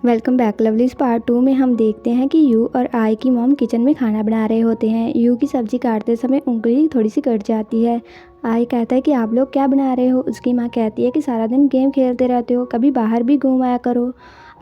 Welcome back lovelies part 2 में हम देखते हैं कि यू और आई की मॉम किचन में खाना बना रहे होते हैं। यू की सब्जी काटते समय उंगली थोड़ी सी कट जाती है। आई कहता है कि आप लोग क्या बना रहे हो। उसकी माँ कहती है कि सारा दिन गेम खेलते रहते हो, कभी बाहर भी घूम आया करो,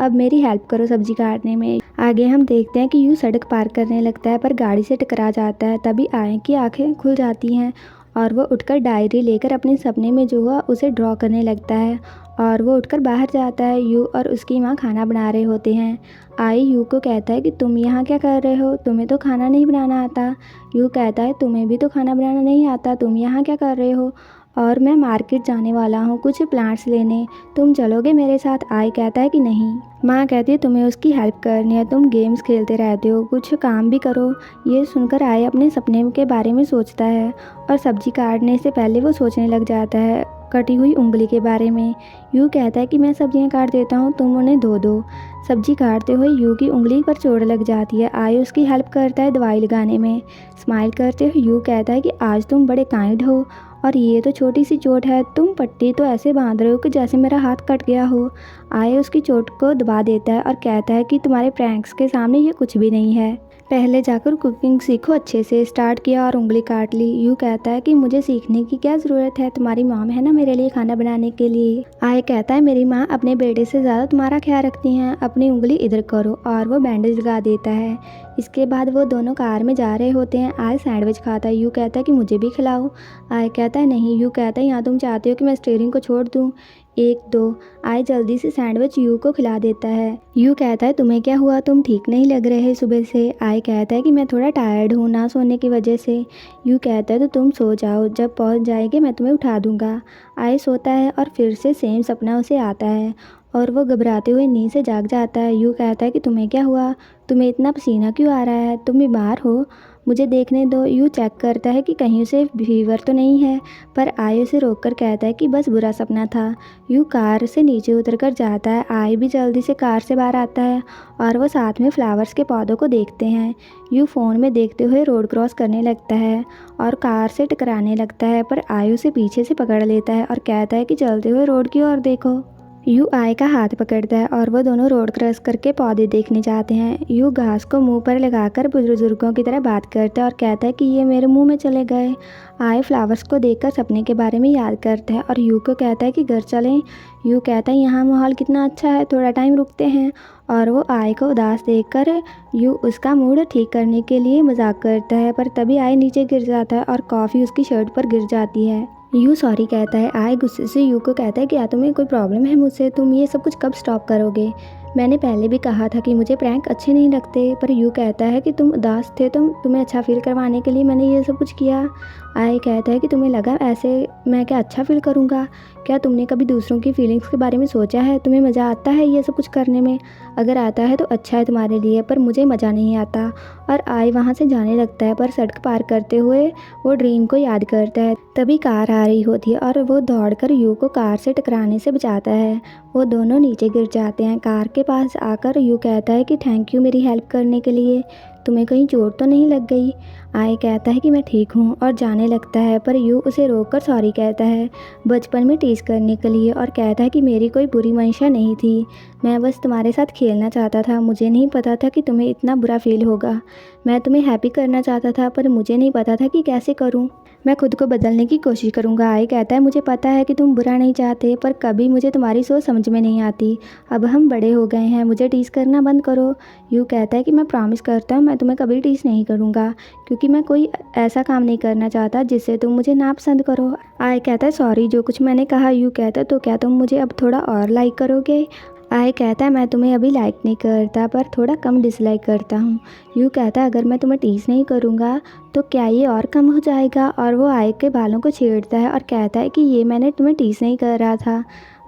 अब मेरी हेल्प करो सब्जी काटने में। आगे हम देखते हैं कि यू सड़क पार करने लगता है पर गाड़ी से टकरा जाता है। तभी आई की आंखें खुल जाती हैं और वो उठकर डायरी लेकर अपने सपने में जो हुआ उसे ड्रॉ करने लगता है और वो उठकर बाहर जाता है। यू और उसकी माँ खाना बना रहे होते हैं। आई यू को कहता है कि तुम यहाँ क्या कर रहे हो, तुम्हें तो खाना नहीं बनाना आता। यू कहता है तुम्हें भी तो खाना बनाना नहीं आता, तुम यहाँ क्या कर रहे हो। और मैं मार्केट जाने वाला हूँ कुछ प्लांट्स लेने, तुम चलोगे मेरे साथ। आई कहता है कि नहीं। माँ कहती है तुम्हें उसकी हेल्प करनी है, तुम गेम्स खेलते रहते हो, कुछ काम भी करो। ये सुनकर आई अपने सपने के बारे में सोचता है और सब्जी काटने से पहले वो सोचने लग जाता है कटी हुई उंगली के बारे में। यू कहता है कि मैं सब्जियां काट देता हूँ, तुम उन्हें धो दो। सब्जी काटते हुए यू की उंगली पर चोट लग जाती है। आई उसकी हेल्प करता है दवाई लगाने में। स्माइल करते हुए यू कहता है कि आज तुम बड़े काइंड हो और ये तो छोटी सी चोट है, तुम पट्टी तो ऐसे बांध रहे हो कि जैसे मेरा हाथ कट गया हो। आई उसकी चोट को दबा देता है और कहता है कि तुम्हारे प्रैंक्स के सामने ये कुछ भी नहीं है, पहले जाकर कुकिंग सीखो अच्छे से। स्टार्ट किया और उंगली काट ली। यू कहता है कि मुझे सीखने की क्या ज़रूरत है, तुम्हारी मॉम है ना मेरे लिए खाना बनाने के लिए। आय कहता है मेरी माँ अपने बेटे से ज़्यादा तुम्हारा ख्याल रखती हैं, अपनी उंगली इधर करो, और वो बैंडेज लगा देता है। इसके बाद वो दोनों कार में जा रहे होते हैं। आय सैंडविच खाता है। यू कहता है कि मुझे भी खिलाओ। आय कहता है नहीं। यू कहता है यहाँ तुम चाहते हो कि मैं स्टीयरिंग को छोड़ दूँ, 1 2। आय जल्दी से सैंडविच यू को खिला देता है। यू कहता है तुम्हें क्या हुआ, तुम ठीक नहीं लग रहे सुबह से। आय कहता है कि मैं थोड़ा टायर्ड हूँ ना सोने की वजह से। यू कहता है तो तुम सो जाओ, जब पहुँच जाएंगे मैं तुम्हें उठा दूंगा। आय सोता है और फिर से सेम सपना उसे आता है और वो घबराते हुए नींद से जाग जाता है। यू कहता है कि तुम्हें क्या हुआ, तुम्हें इतना पसीना क्यों आ रहा है, तुम बीमार हो, मुझे देखने दो। यू चेक करता है कि कहीं उसे फीवर तो नहीं है, पर आय उसे रोककर कहता है कि बस बुरा सपना था। यू कार से नीचे उतरकर जाता है। आय भी जल्दी से कार से बाहर आता है और वो साथ में फ्लावर्स के पौधों को देखते हैं। यू फ़ोन में देखते हुए रोड क्रॉस करने लगता है और कार से टकराने लगता है, पर आय उसे पीछे से पकड़ लेता है और कहता है कि चलते हुए रोड की ओर देखो। यू आय का हाथ पकड़ता है और वो दोनों रोड क्रॉस करके पौधे देखने जाते हैं। यू घास को मुंह पर लगाकर बुजुर्गों की तरह बात करता है और कहता है कि ये मेरे मुंह में चले गए। आय फ्लावर्स को देखकर सपने के बारे में याद करता है और यू को कहता है कि घर चलें। यू कहता है यहाँ माहौल कितना अच्छा है, थोड़ा टाइम रुकते हैं। और वो आय को उदास देखकर यू उसका मूड ठीक करने के लिए मजाक करता है, पर तभी आय नीचे गिर जाता है और कॉफ़ी उसकी शर्ट पर गिर जाती है। यू सॉरी कहता है। आय गुस्से से यू को कहता है कि क्या तुम्हें कोई प्रॉब्लम है मुझसे, तुम ये सब कुछ कब स्टॉप करोगे, मैंने पहले भी कहा था कि मुझे प्रैंक अच्छे नहीं लगते। पर यू कहता है कि तुम उदास थे, तुम्हें अच्छा फील करवाने के लिए मैंने ये सब कुछ किया। आय कहता है कि तुम्हें लगा ऐसे मैं क्या अच्छा फील करूँगा, क्या तुमने कभी दूसरों की फीलिंग्स के बारे में सोचा है, तुम्हें मज़ा आता है ये सब कुछ करने में, अगर आता है तो अच्छा है तुम्हारे लिए, पर मुझे मज़ा नहीं आता। और आय वहाँ से जाने लगता है, पर सड़क पार करते हुए वो ड्रीम को याद करता है। तभी कार आ रही होती है और वो दौड़कर यू को कार से टकराने से बचाता है। वो दोनों नीचे गिर जाते हैं। कार के पास आकर यू कहता है कि थैंक यू मेरी हेल्प करने के लिए, तुम्हें कहीं चोट तो नहीं लग गई। आय कहता है कि मैं ठीक हूँ और जाने लगता है, पर यू उसे रोककर सॉरी कहता है बचपन में टीज करने के लिए और कहता है कि मेरी कोई बुरी मंशा नहीं थी, मैं बस तुम्हारे साथ खेलना चाहता था, मुझे नहीं पता था कि तुम्हें इतना बुरा फील होगा, मैं तुम्हें हैप्पी करना चाहता था पर मुझे नहीं पता था कि कैसे करूँ, मैं खुद को बदलने की कोशिश करूँगा। आय कहता है मुझे पता है कि तुम बुरा नहीं चाहते, पर कभी मुझे तुम्हारी सोच समझ में नहीं आती, अब हम बड़े हो गए हैं, मुझे टीज करना बंद करो। यू कहता है कि मैं प्रॉमिस करता हूँ मैं तुम्हें कभी टीज नहीं करूँगा, क्योंकि मैं कोई ऐसा काम नहीं करना चाहता जिससे तुम मुझे नापसंद करो। आय कहता है सॉरी जो कुछ मैंने कहा। यू कहता है तो क्या तुम मुझे अब थोड़ा और लाइक करोगे। आय कहता है मैं तुम्हें अभी लाइक नहीं करता, पर थोड़ा कम डिसलाइक करता हूँ। यू कहता है अगर मैं तुम्हें टीज नहीं करूँगा तो क्या ये और कम हो जाएगा। और वो आय के बालों को छेड़ता है और कहता है कि ये मैंने तुम्हें टीज नहीं कर रहा था,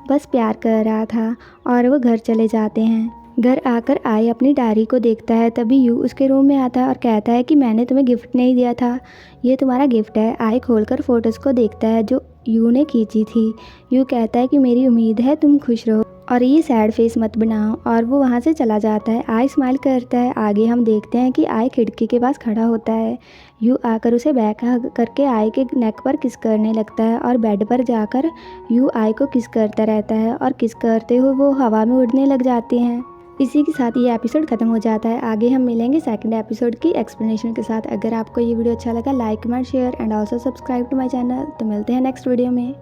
बस प्यार कर रहा था। और वो घर चले जाते हैं। घर आकर आय अपनी डायरी को देखता है। तभी यू उसके रूम में आता है और कहता है कि मैंने तुम्हें गिफ्ट नहीं दिया था, ये तुम्हारा गिफ्ट है। आय खोलकर फोटोज़ को देखता है जो यू ने खींची थी। यू कहता है कि मेरी उम्मीद है तुम खुश रहो और ये सैड फेस मत बनाओ, और वो वहाँ से चला जाता है। आय स्माइल करता है। आगे हम देखते हैं कि आय खिड़की के पास खड़ा होता है। यू आकर उसे बैक हग करके आय के नेक पर किस करने लगता है और बेड पर जाकर यू आय को किस करता रहता है और किस करते हुए वो हवा में उड़ने लग जाते हैं। इसी के साथ ये एपिसोड ख़त्म हो जाता है। आगे हम मिलेंगे सेकंड एपिसोड की एक्सप्लेनेशन के साथ। अगर आपको ये वीडियो अच्छा लगा like comment share and also subscribe to my channel. तो मिलते हैं नेक्स्ट वीडियो में।